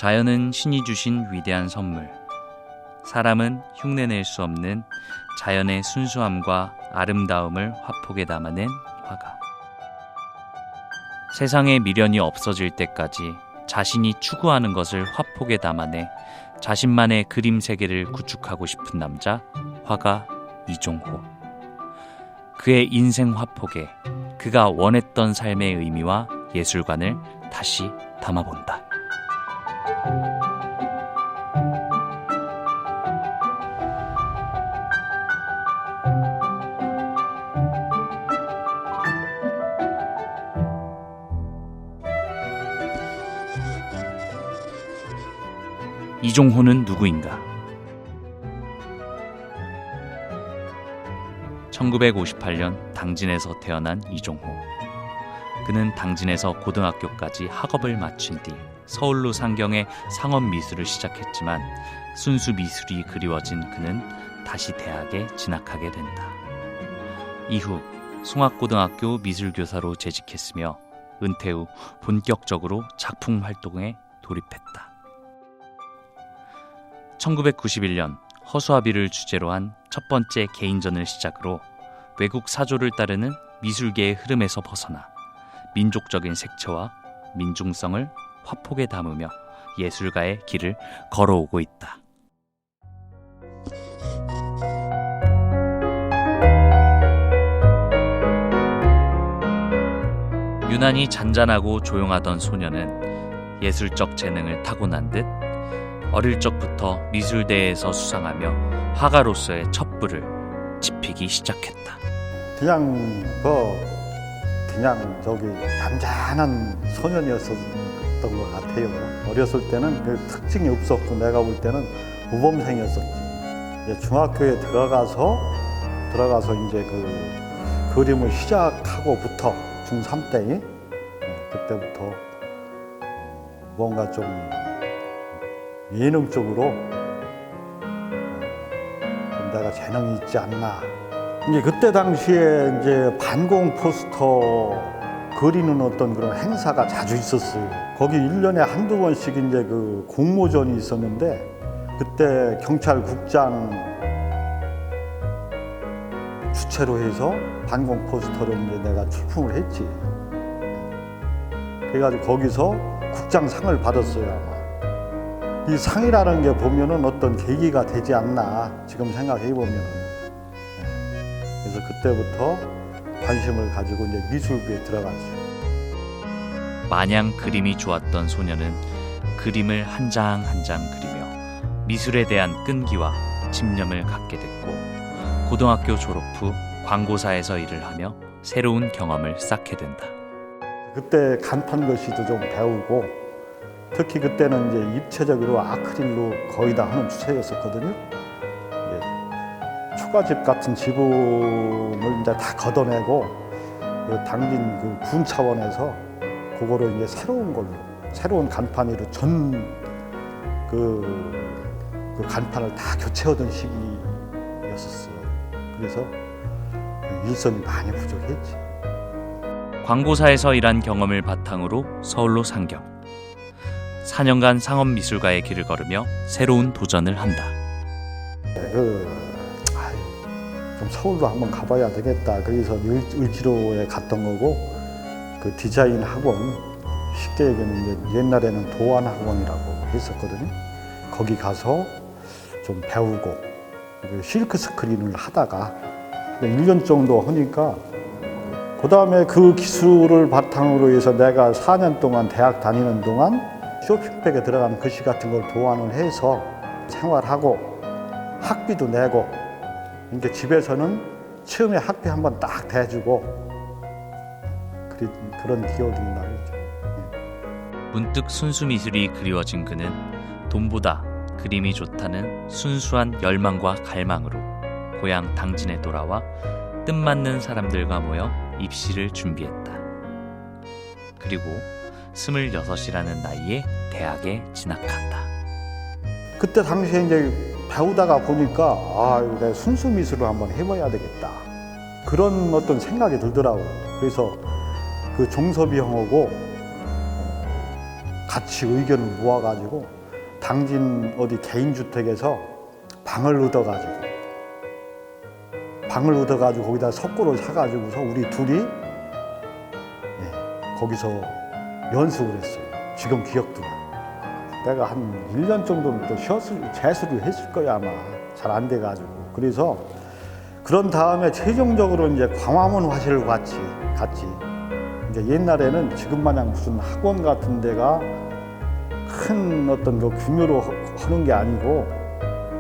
자연은 신이 주신 위대한 선물. 사람은 흉내낼 수 없는 자연의 순수함과 아름다움을 화폭에 담아낸 화가. 세상의 미련이 없어질 때까지 자신이 추구하는 것을 화폭에 담아내 자신만의 그림 세계를 구축하고 싶은 남자, 화가 이종호. 그의 인생 화폭에 그가 원했던 삶의 의미와 예술관을 다시 담아본다. 이종호는 누구인가? 1958년 당진에서 태어난 이종호. 그는 당진에서 고등학교까지 학업을 마친 뒤 서울로 상경해 상업미술을 시작했지만 순수 미술이 그리워진 그는 다시 대학에 진학하게 된다. 이후 송악고등학교 미술교사로 재직했으며 은퇴 후 본격적으로 작품 활동에 돌입했다. 1991년 허수아비를 주제로 한 첫 번째 개인전을 시작으로 외국 사조를 따르는 미술계의 흐름에서 벗어나 민족적인 색채와 민중성을 화폭에 담으며 예술가의 길을 걸어오고 있다. 유난히 잔잔하고 조용하던 소녀는 예술적 재능을 타고난 듯 어릴 적부터 미술대회에서 수상하며 화가로서의 첩불을 지피기 시작했다. 그냥 저기 얌전한 소년이었던 것 같아요. 어렸을 때는 그 특징이 없었고 내가 볼 때는 모범생이었었지. 중학교에 들어가서 이제 그 그림을 시작하고부터 중3 때 그때부터 뭔가 좀 예능적으로 내가 재능이 있지 않나. 이제 그때 당시에 이제 반공 포스터 그리는 어떤 그런 행사가 자주 있었어요. 거기 1년에 한두 번씩 이제 그 공모전이 있었는데 그때 경찰국장 주최로 해서 반공 포스터를 이제 내가 출품을 했지. 그래가지고 거기서 국장상을 받았어요, 아마. 이 상이라는 게 보면은 어떤 계기가 되지 않나, 지금 생각해 보면은. 그래서 그때부터 관심을 가지고 이제 미술부에 들어갔죠. 마냥 그림이 좋았던 소녀는 그림을 한 장 한 장 그리며 미술에 대한 끈기와 집념을 갖게 됐고 고등학교 졸업 후 광고사에서 일을 하며 새로운 경험을 쌓게 된다. 그때 간판 글씨도 좀 배우고 특히 그때는 이제 입체적으로 아크릴로 거의 다 하는 추세였었거든요. 초가집 같은 지붕을 이제 다 걷어내고 그 당진 그 군 차원에서 그거를 이제 새로운 간판으로 그 간판을 다 교체하던 시기였었어. 그래서 일손이 많이 부족했지. 광고사에서 일한 경험을 바탕으로 서울로 상경. 4년간 상업미술가의 길을 걸으며 새로운 도전을 한다. 좀 서울로 한번 가봐야 되겠다. 그래서 을지로에 갔던 거고 그 디자인 학원, 쉽게 얘기하면 옛날에는 도안 학원이라고 했었거든요. 거기 가서 좀 배우고 실크 스크린을 하다가 1년 정도 하니까 그 다음에 그 기술을 바탕으로 해서 내가 4년 동안 대학 다니는 동안 쇼핑백에 들어가는 글씨 같은 걸 도안을 해서 생활하고 학비도 내고 이제 집에서는 처음에 학비 한번 딱 대주고 그런 기억이 나겠죠. 문득 순수 미술이 그리워진 그는 돈보다 그림이 좋다는 순수한 열망과 갈망으로 고향 당진에 돌아와 뜻맞는 사람들과 모여 입시를 준비했다. 그리고 26이라는 나이에 대학에 진학한다. 그때 당시에 이제 배우다가 보니까 내가 순수 미술을 한번 해봐야 되겠다. 그런 어떤 생각이 들더라고요. 그래서 그 종섭이 형하고 같이 의견을 모아가지고 당진 어디 개인주택에서 방을 얻어가지고 거기다 석고를 사가지고서 우리 둘이 거기서 연습을 했어요. 지금 기억도 나. 내가 한 1년 정도는 또 재수를 했을 거야 아마. 잘 안 돼가지고. 그래서 그런 다음에 최종적으로 이제 광화문 화실을 갔지. 이제 옛날에는 지금 마냥 무슨 학원 같은 데가 큰 어떤 그 규모로 하는 게 아니고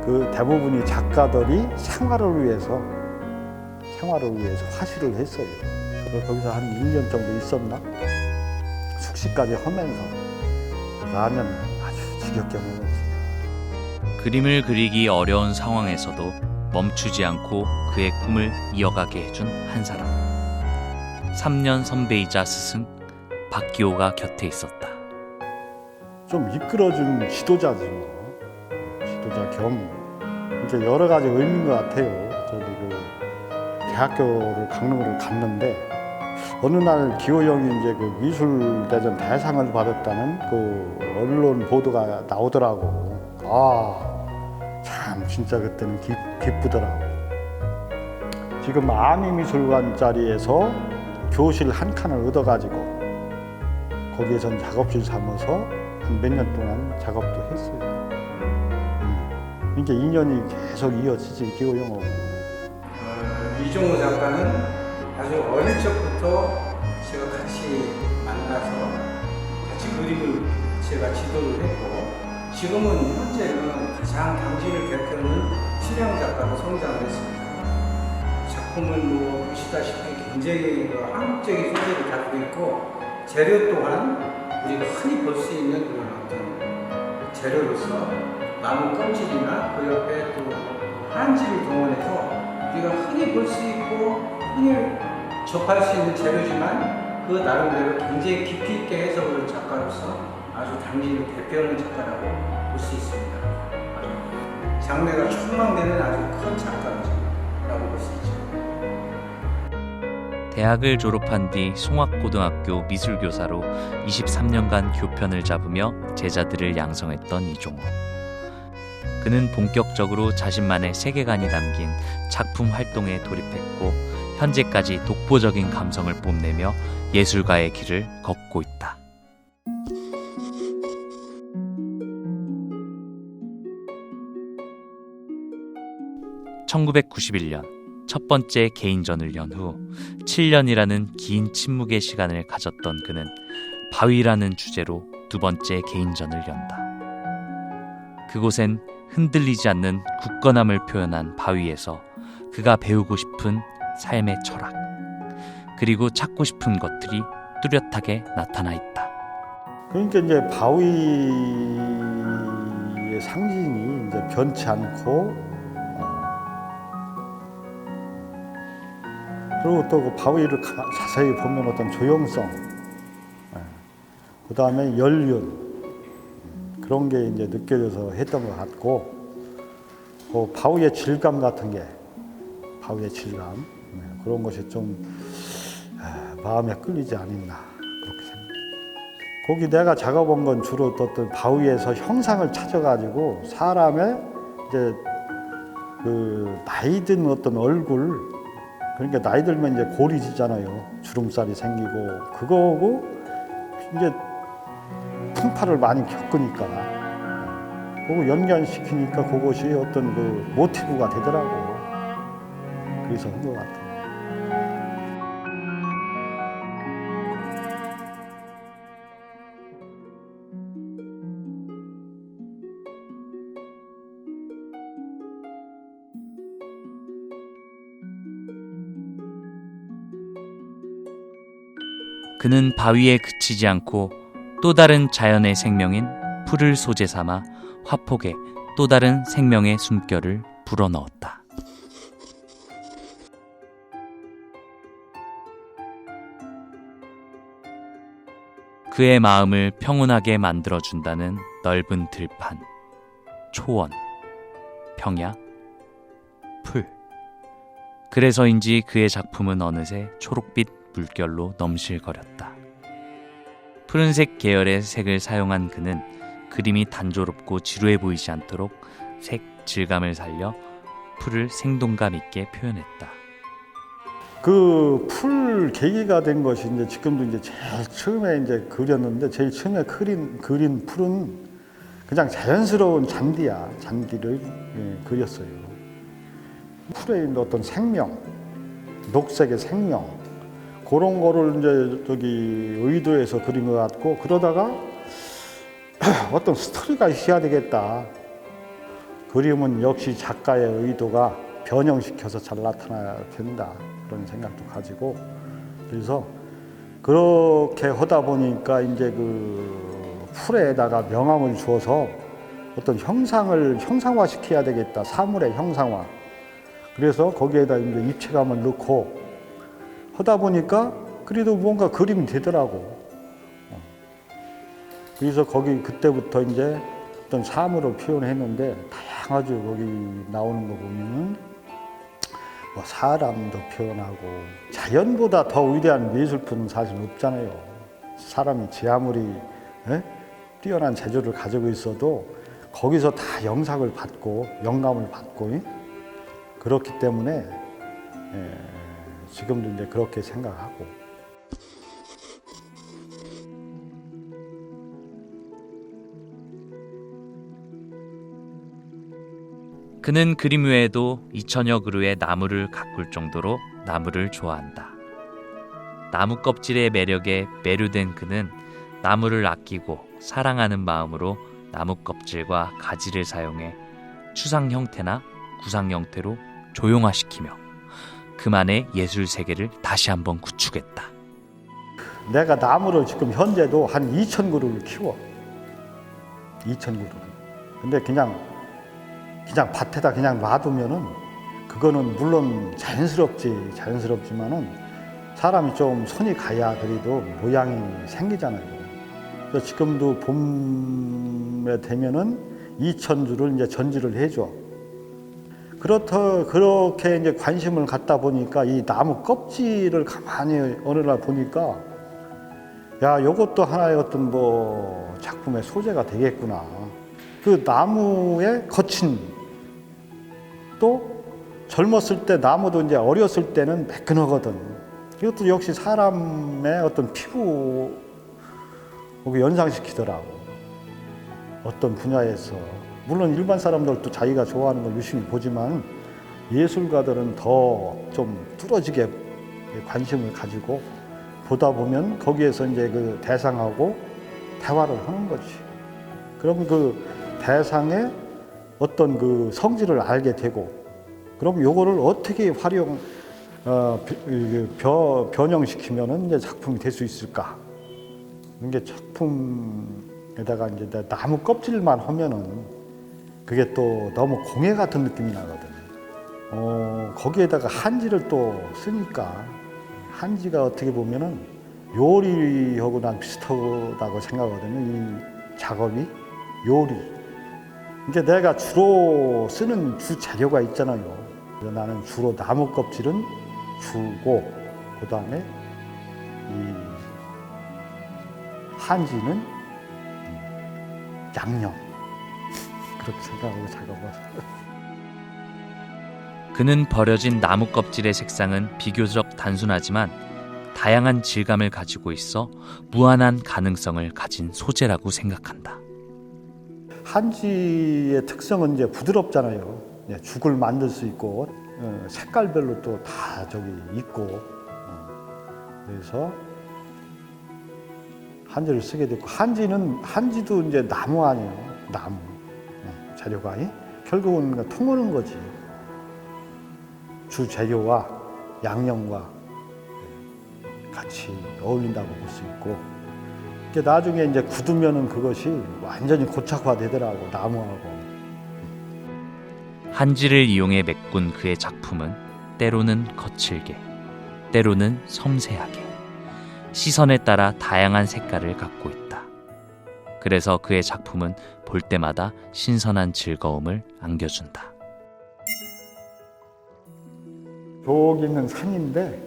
그 대부분이 작가들이 생활을 위해서 화실을 했어요. 그래서 거기서 한 1년 정도 있었나? 숙식까지 하면서 라면 아주 지겹게 먹었어요. 그림을 그리기 어려운 상황에서도 멈추지 않고 그의 꿈을 이어가게 해준 한 사람. 3년 선배이자 스승 박기호가 곁에 있었다. 좀 이끌어준 지도자지 뭐. 지도자 겸 이제 여러 가지 의미인 것 같아요. 저기 그 대학교를 강릉으로 갔는데 어느 날 기호 형이 이제 그 미술대전 대상을 받았다는 그 언론 보도가 나오더라고. 참 진짜 그때는 기쁘더라고. 지금 아미미술관 자리에서 교실 한 칸을 얻어가지고 거기에선 작업실 삼아서 한 몇 년 동안 작업도 했어요. 이게 인연이 계속 이어지지 기호 형하고. 이종호 작가는 아주 어릴 적부터 제가 같이 만나서 같이 그림을 제가 지도를 했고 지금은 현재는 가장 당진을 대표하는 수량 작가로 성장을 했습니다. 작품은 뭐 보시다시피 굉장히 한국적인 소재를 갖고 있고 재료 또한 우리가 흔히 볼 수 있는 그런 어떤 재료로서 나무 껍질이나 그 옆에 또 한지를 동원해서 우리가 흔히 볼 수 있고 흔히 접할 수 있는 재료지만 그 나름대로 굉장히 깊이 있게 해석을 작가로서 아주 당진을 대표하는 작가라고 볼 수 있습니다. 장래가 촉망되는 아주 큰 작가라고 볼 수 있죠. 대학을 졸업한 뒤 송악고등학교 미술교사로 23년간 교편을 잡으며 제자들을 양성했던 이종호. 그는 본격적으로 자신만의 세계관이 담긴 작품 활동에 돌입했고 현재까지 독보적인 감성을 뽐내며 예술가의 길을 걷고 있다. (1991년) 첫 번째 개인전을 연 후 7년이라는 긴 침묵의 시간을 가졌던 그는 바위라는 주제로 두 번째 개인전을 연다. 그곳엔 흔들리지 않는 굳건함을 표현한 바위에서 그가 배우고 싶은 삶의 철학, 그리고 찾고 싶은 것들이 뚜렷하게 나타나 있다. 그러니까 이제 바위의 상징이 이제 변치 않고 그리고 또 그 바위를 자세히 보면 어떤 조형성, 그 다음에 연륜 그런 게 이제 느껴져서 했던 것 같고, 그 바위의 질감 같은 게, 바위의 질감 그런 것이 좀 마음에 끌리지 않았나 그렇게 생각합니다. 거기 내가 작업한 건 주로 어떤 바위에서 형상을 찾아가지고 사람의 이제 그 나이 든 어떤 얼굴, 그러니까 나이 들면 이제 골이 지잖아요. 주름살이 생기고 그거고 이제 풍파를 많이 겪으니까 그거 연관시키니까 그것이 어떤 그 모티브가 되더라고. 그래서 한 것 같아요. 그는 바위에 그치지 않고 또 다른 자연의 생명인 풀을 소재 삼아 화폭에 또 다른 생명의 숨결을 불어넣었다. 그의 마음을 평온하게 만들어준다는 넓은 들판, 초원, 평야, 풀. 그래서인지 그의 작품은 어느새 초록빛 물결로 넘실거렸다. 푸른색 계열의 색을 사용한 그는 그림이 단조롭고 지루해 보이지 않도록 색, 질감을 살려 풀을 생동감 있게 표현했다. 그 풀 계기가 된 것이 이제 지금도 이제 제일 처음에 이제 그렸는데 제일 처음에 그린 풀은 그냥 자연스러운 잔디를 그렸어요. 풀에 있는 어떤 생명, 녹색의 생명 그런 거를 이제 저기 의도해서 그린 것 같고 그러다가 어떤 스토리가 있어야 되겠다. 그림은 역시 작가의 의도가 변형시켜서 잘 나타나야 된다. 그런 생각도 가지고 그래서 그렇게 하다 보니까 이제 그 풀에다가 명암을 주어서 어떤 형상을 형상화시켜야 되겠다. 사물의 형상화. 그래서 거기에다 이제 입체감을 넣고 하다 보니까 그래도 뭔가 그림이 되더라고. 그래서 거기 그때부터 이제 어떤 사물을 표현했는데 다양하죠. 거기 나오는 거 보면은 뭐 사람도 표현하고 자연보다 더 위대한 미술품은 사실 없잖아요. 사람이 제 아무리 뛰어난 재주를 가지고 있어도 거기서 다 영상을 받고 영감을 받고 그렇기 때문에 지금도 이제 그렇게 생각하고. 그는 그림 외에도 2000여 그루의 나무를 가꿀 정도로 나무를 좋아한다. 나무 껍질의 매력에 매료된 그는 나무를 아끼고 사랑하는 마음으로 나무 껍질과 가지를 사용해 추상 형태나 구상 형태로 조형화시키며 그만의 예술 세계를 다시 한번 구축했다. 내가 나무를 지금 현재도 한 2000그루를 키워. 2000그루를. 근데 그냥 밭에다 그냥 놔두면은 그거는 물론 자연스럽지만은 사람이 좀 손이 가야 그래도 모양이 생기잖아요. 그래서 지금도 봄에 되면은 2000주를 이제 전지를 해줘. 그렇게 이제 관심을 갖다 보니까 이 나무 껍질을 가만히 어느 날 보니까 야, 요것도 하나의 어떤 뭐 작품의 소재가 되겠구나. 그 나무의 거친 또 젊었을 때 나무도 이제 어렸을 때는 매끈하거든. 이것도 역시 사람의 어떤 피부 연상시키더라고. 어떤 분야에서 물론 일반 사람들도 자기가 좋아하는 걸 유심히 보지만 예술가들은 더 좀 뚫어지게 관심을 가지고 보다 보면 거기에서 이제 그 대상하고 대화를 하는 거지. 그러면 그 대상의 어떤 그 성질을 알게 되고, 그럼 요거를 어떻게 변형시키면은 이제 작품이 될 수 있을까? 이게 작품에다가 이제 나무 껍질만 하면은 그게 또 너무 공예 같은 느낌이 나거든. 거기에다가 한지를 또 쓰니까 한지가 어떻게 보면은 요리하고 난 비슷하다고 생각하거든요. 이 작업이 요리. 이제 내가 주로 쓰는 주 재료가 있잖아요. 그래서 나는 주로 나무 껍질은 주고 그 다음에 이 한지는 양념. 그렇게 생각하고 작업을. 그는 버려진 나무 껍질의 색상은 비교적 단순하지만 다양한 질감을 가지고 있어 무한한 가능성을 가진 소재라고 생각한다. 한지의 특성은 이제 부드럽잖아요. 죽을 만들 수 있고 색깔별로 또 다 저기 있고 그래서 한지를 쓰게 됐고 한지도 이제 나무 아니에요. 나무 재료가 결국은 통하는 거지. 주 재료와 양념과 같이 어울린다고 볼 수 있고 나중에 이제 굳으면은 그것이 완전히 고착화되더라고 나무하고. 한지를 이용해 메꾼 그의 작품은 때로는 거칠게, 때로는 섬세하게 시선에 따라 다양한 색깔을 갖고 있다. 그래서 그의 작품은 볼 때마다 신선한 즐거움을 안겨준다. 저기 있는 산인데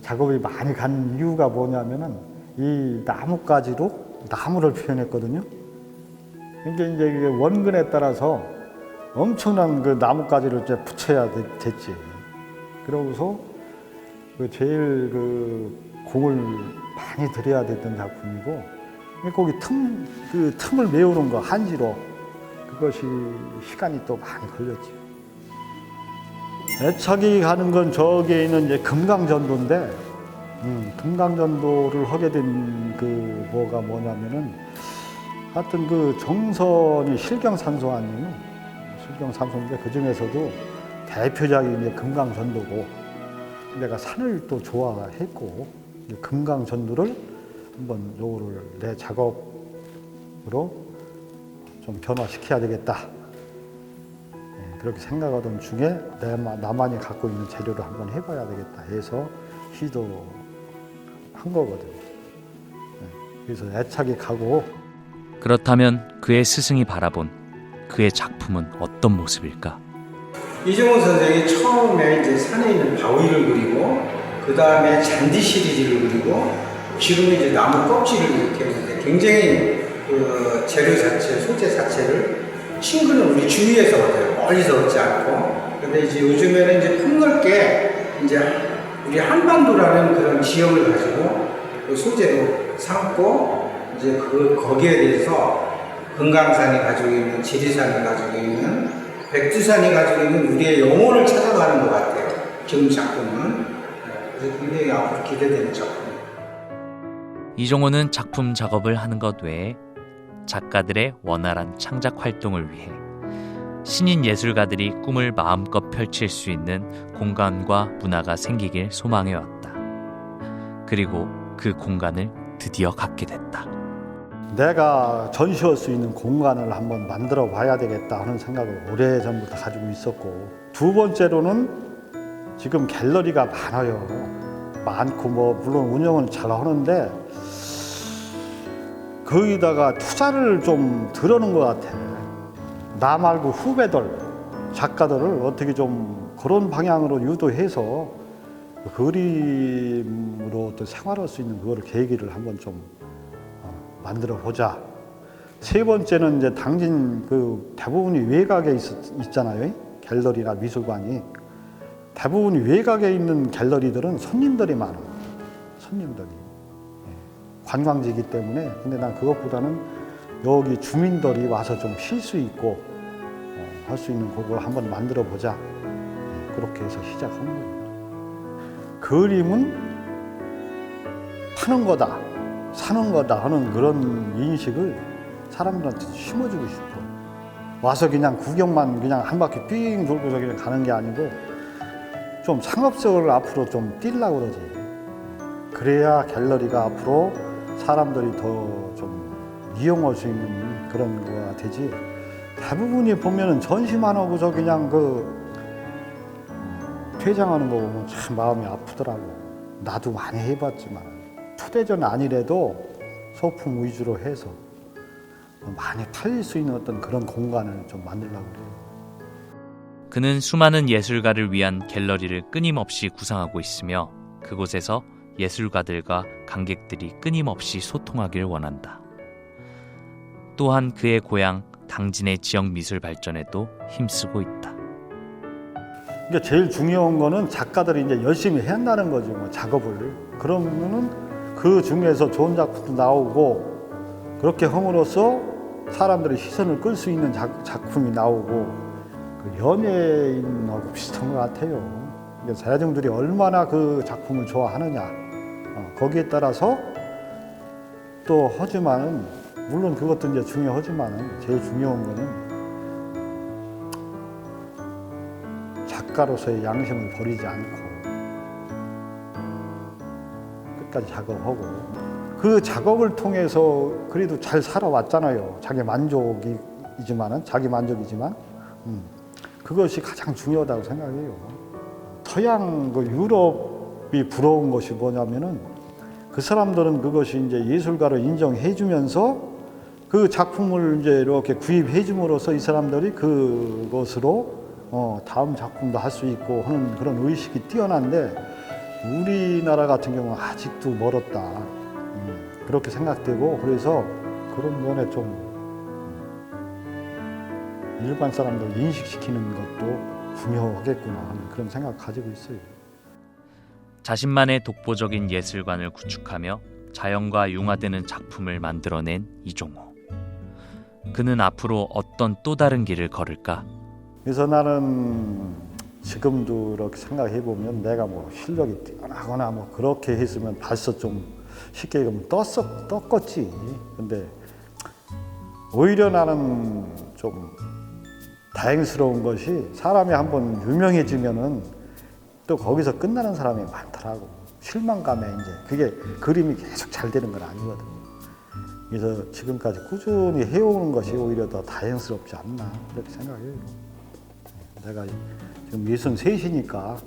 작업이 많이 간 이유가 뭐냐면은 이 나뭇가지로 나무를 표현했거든요. 그러니까 이제 이게 원근에 따라서 엄청난 그 나뭇가지를 이제 붙여야 됐지. 그러고서 그 제일 그 공을 많이 들여야 됐던 작품이고, 거기 그 틈을 메우는 거 한지로 그것이 시간이 또 많이 걸렸지. 애착이 가는 건 저기에 있는 이제 금강전도인데, 금강전도를 하게 된 그 뭐가 뭐냐면은 하여튼 그 정선이 실경산소 아니에요. 실경산소인데 그 중에서도 대표작이 이제 금강전도고, 내가 산을 또 좋아했고 금강전도를 한번 요거를 내 작업으로 좀 변화시켜야 되겠다. 그렇게 생각하던 중에 나만이 갖고 있는 재료를 한번 해봐야 되겠다 해서 시도한 거거든요. 그래서 애착이 가고. 그렇다면 그의 스승이 바라본 그의 작품은 어떤 모습일까? 이종호 선생이 처음에 이제 산에 있는 바위를 그리고 그 다음에 잔디 시리즈를 그리고 지금은 이제 나무 껍질을 이렇게 했는데 굉장히 그 재료 자체, 소재 자체를 친구는 우리 주위에서 얻어요. 멀리서 얻지 않고. 근데 이제 요즘에는 이제 폭넓게 이제 우리 한반도라는 그런 지역을 가지고 그 소재로 삼고 이제 거기에 대해서 금강산이 가지고 있는, 지리산이 가지고 있는, 백두산이 가지고 있는 우리의 영혼을 찾아가는 것 같아요. 지금 작품은. 그래서 굉장히 앞으로 기대되는 작품이에요. 이종호는 작품 작업을 하는 것 외에 작가들의 원활한 창작 활동을 위해 신인 예술가들이 꿈을 마음껏 펼칠 수 있는 공간과 문화가 생기길 소망해왔다. 그리고 그 공간을 드디어 갖게 됐다. 내가 전시할 수 있는 공간을 한번 만들어 봐야 되겠다 하는 생각을 오래전부터 가지고 있었고, 두 번째로는 지금 갤러리가 많아요. 많고 뭐 물론 운영은 잘 하는데 거기다가 투자를 좀 덜하는 것 같아. 나 말고 후배들, 작가들을 어떻게 좀 그런 방향으로 유도해서 그림으로 또 생활할 수 있는 그거를 계기를 한번 좀 만들어 보자. 세 번째는 이제 당진 그 대부분이 외곽에 있잖아요. 갤러리나 미술관이. 대부분이 외곽에 있는 갤러리들은 손님들이 많아. 손님들이. 관광지이기 때문에. 근데 난 그것보다는 여기 주민들이 와서 좀 쉴 수 있고 할 수 있는 그걸 한번 만들어 보자. 그렇게 해서 시작한 거예요. 그림은 파는 거다, 사는 거다 하는 그런 인식을 사람들한테 심어주고 싶어. 와서 그냥 구경만 그냥 한 바퀴 삥 돌고서 그냥 가는 게 아니고 좀 상업성을 앞으로 좀 띄려고 그러지. 그래야 갤러리가 앞으로 사람들이 더 좀 이용할 수 있는 그런 거가 되지. 대부분이 보면은 전시만 하고서 그냥 퇴장하는 거 보면 참 마음이 아프더라고. 나도 많이 해봤지만 초대전 아니래도 소품 위주로 해서 많이 팔릴 수 있는 어떤 그런 공간을 좀 만들려고 그래요. 그는 수많은 예술가를 위한 갤러리를 끊임없이 구상하고 있으며 그곳에서 예술가들과 관객들이 끊임없이 소통하길 원한다. 또한 그의 고향 당진의 지역 미술 발전에도 힘쓰고 있다. 그러니까 제일 중요한 거는 작가들이 이제 열심히 해야 한다는 거죠, 뭐 작업을. 그러면은 그 중에서 좋은 작품도 나오고 그렇게 함으로써 사람들의 시선을 끌 수 있는 작품이 나오고 그 연예인하고 비슷한 것 같아요. 그러니까 대중들이 얼마나 그 작품을 좋아하느냐 거기에 따라서 또 하지만은 물론 그것도 이제 중요하지만은 제일 중요한 거는 작가로서의 양심을 버리지 않고 끝까지 작업하고 그 작업을 통해서 그래도 잘 살아왔잖아요. 자기 만족이지만은 자기 만족이지만 그것이 가장 중요하다고 생각해요. 서양 그 유럽이 부러운 것이 뭐냐면은 그 사람들은 그것이 이제 예술가로 인정해주면서 그 작품을 이제 이렇게 구입해줌으로써 이 사람들이 그것으로 다음 작품도 할 수 있고 하는 그런 의식이 뛰어난데 우리나라 같은 경우는 아직도 멀었다. 그렇게 생각되고 그래서 그런 면에 좀 일반 사람들 인식시키는 것도 중요하겠구나 하는 그런 생각 가지고 있어요. 자신만의 독보적인 예술관을 구축하며 자연과 융화되는 작품을 만들어낸 이종호. 그는 앞으로 어떤 또 다른 길을 걸을까? 그래서 나는 지금도 이렇게 생각해 보면 내가 뭐 실력이 뛰어나거나 뭐 그렇게 했으면 벌써 좀 쉽게 얘기하면 떴겠지. 근데 오히려 나는 좀 다행스러운 것이 사람이 한번 유명해지면은 또 거기서 끝나는 사람이 많더라고. 실망감에 이제 그게 그림이 계속 잘 되는 건 아니거든. 그래서 지금까지 꾸준히 해오는 것이 오히려 더 다행스럽지 않나 그렇게 생각해요. 내가 지금 63이니까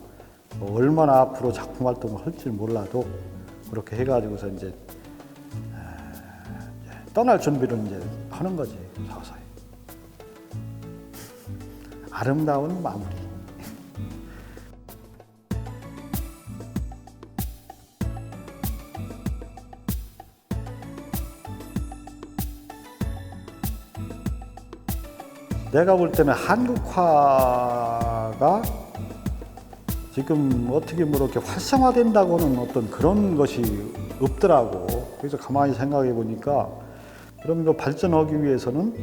얼마나 앞으로 작품 활동을 할지 몰라도 그렇게 해가지고서 이제 떠날 준비를 이제 하는 거지 서서히. 아름다운 마무리. 내가 볼 때는 한국화가 지금 어떻게 뭐 이렇게 활성화된다고는 어떤 그런 것이 없더라고. 그래서 가만히 생각해 보니까 그럼 이거 발전하기 위해서는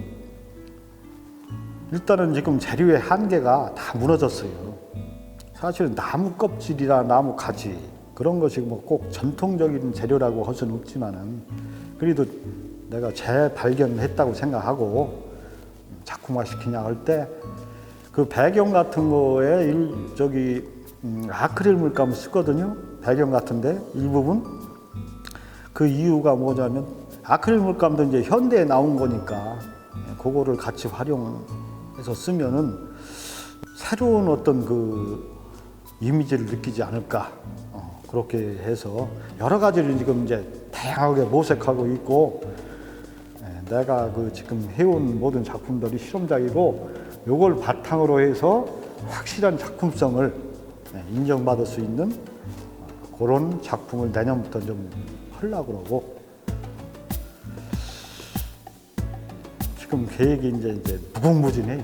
일단은 지금 재료의 한계가 다 무너졌어요. 사실은 나무 껍질이나 나무 가지 그런 것이 뭐 꼭 전통적인 재료라고 할 수는 없지만은 그래도 내가 재발견했다고 생각하고 작품화 시키냐 할 때 그 배경 같은 거에 아크릴 물감을 쓰거든요. 배경 같은데 일부분 그 이유가 뭐냐면 아크릴 물감도 이제 현대에 나온 거니까 그거를 같이 활용해서 쓰면은 새로운 어떤 그 이미지를 느끼지 않을까 그렇게 해서 여러 가지를 지금 이제 다양하게 모색하고 있고 내가 그 지금 해온 모든 작품들이 실험작이고 요걸 바탕으로 해서 확실한 작품성을 인정받을 수 있는 그런 작품을 내년부터 좀 하려고 그러고 지금 계획이 이제 무궁무진해요.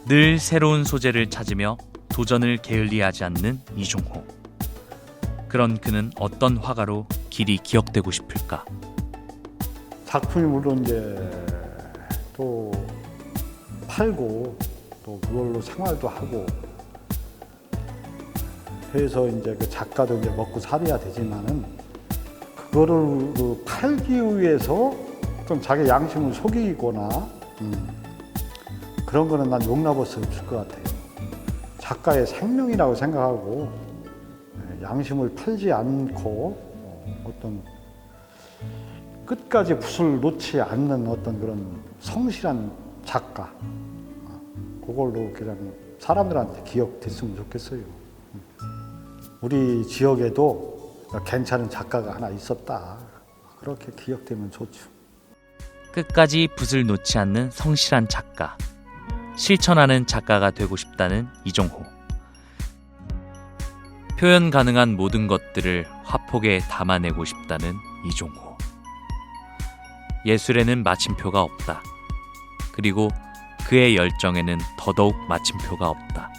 늘 새로운 소재를 찾으며 도전을 게을리하지 않는 이종호. 그런 그는 어떤 화가로 길이 기억되고 싶을까? 작품이 물론 이제 또 팔고 또 그걸로 생활도 하고 해서 이제 그 작가도 이제 먹고 살아야 되지만은 그거를 그 팔기 위해서 좀 자기 양심을 속이거나 그런 거는 난 용납할 수 없을 것 같아요. 작가의 생명이라고 생각하고 양심을 팔지 않고 어떤 끝까지 붓을 놓지 않는 어떤 그런 성실한 작가 그걸로 그냥 사람들한테 기억됐으면 좋겠어요. 우리 지역에도 괜찮은 작가가 하나 있었다 그렇게 기억되면 좋죠. 끝까지 붓을 놓지 않는 성실한 작가. 실천하는 작가가 되고 싶다는 이종호. 표현 가능한 모든 것들을 화폭에 담아내고 싶다는 이종호. 예술에는 마침표가 없다. 그리고 그의 열정에는 더더욱 마침표가 없다.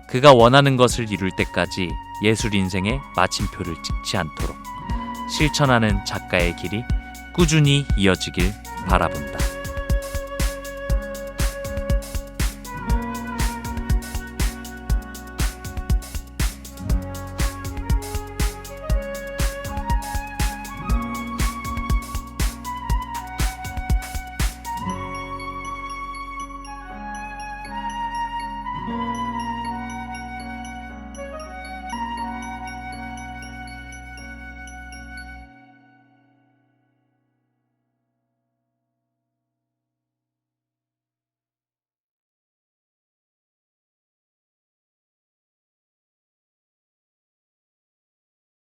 그가 원하는 것을 이룰 때까지 예술 인생에 마침표를 찍지 않도록 실천하는 작가의 길이 꾸준히 이어지길 바라본다.